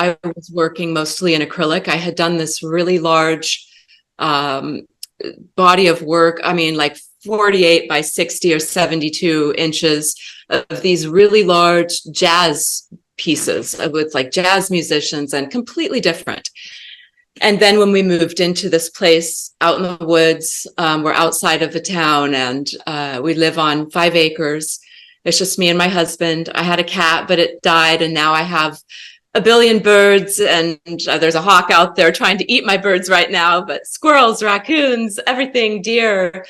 I was working mostly in acrylic. I had done this really large body of work. I mean, like 48 by 60 or 72 inches of these really large jazz pieces with like jazz musicians and completely different. And then when we moved into this place out in the woods, we're outside of the town, and we live on 5 acres. It's just me and my husband. I had a cat, but it died. And now I have a billion birds, and there's a hawk out there trying to eat my birds right now, but squirrels, raccoons, everything, deer.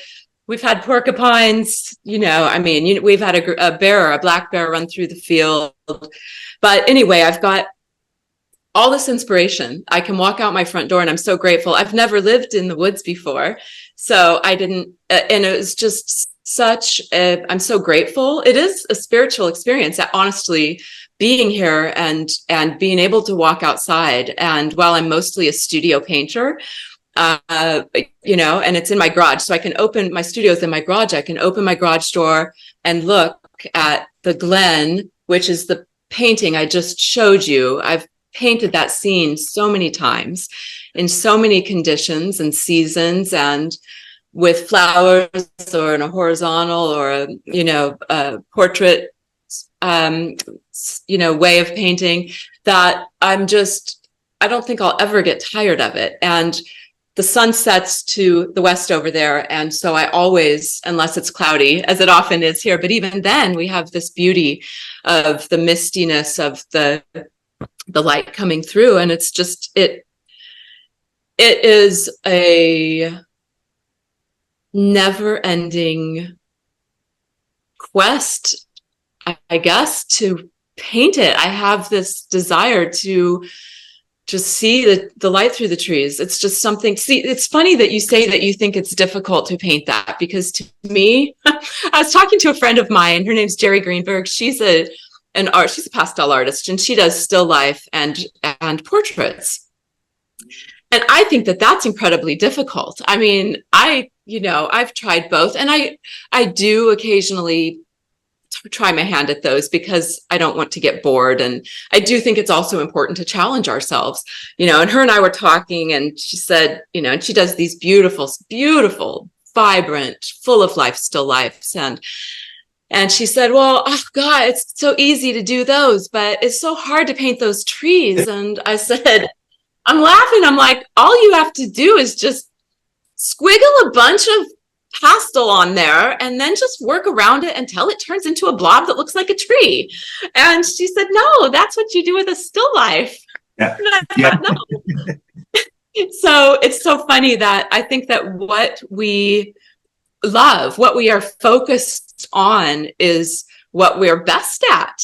We've had porcupines, I mean, we've had a black bear run through the field. But anyway, I've got all this inspiration. I can walk out my front door, and I'm so grateful. I've never lived in the woods before, so I didn't, and it was just I'm so grateful. It is a spiritual experience, honestly, being here and being able to walk outside. And while I'm mostly a studio painter, and it's in my garage, so I can open my studio's in my garage. I can open my garage door and look at the Glen, which is the painting I just showed you. I've painted that scene so many times in so many conditions and seasons, and with flowers or in a horizontal or a portrait, way of painting, that I don't think I'll ever get tired of it. And the sun sets to the west over there. And so I always, unless it's cloudy, as it often is here, but even then we have this beauty of the mistiness of the light coming through. And it's just, it is a never-ending quest, I guess, to paint it. I have this desire to just see the light through the trees. It's just something. See, it's funny that you say that you think it's difficult to paint that, because to me, I was talking to a friend of mine. Her name's Jerry Greenberg. She's a pastel artist, and she does still life and portraits. And I think that that's incredibly difficult. I mean, I've tried both, and I do occasionally try my hand at those because I don't want to get bored. And I do think it's also important to challenge ourselves, and her and I were talking, and she said, and she does these beautiful, beautiful, vibrant, full of life, still lifes. And she said, well, oh God, it's so easy to do those, but it's so hard to paint those trees. And I said, I'm laughing. I'm like, all you have to do is just squiggle a bunch of pastel on there and then just work around it until it turns into a blob that looks like a tree. And she said, no, that's what you do with a still life. Yeah. Yeah. No. So it's so funny that I think that what we love, what we are focused on, is what we're best at.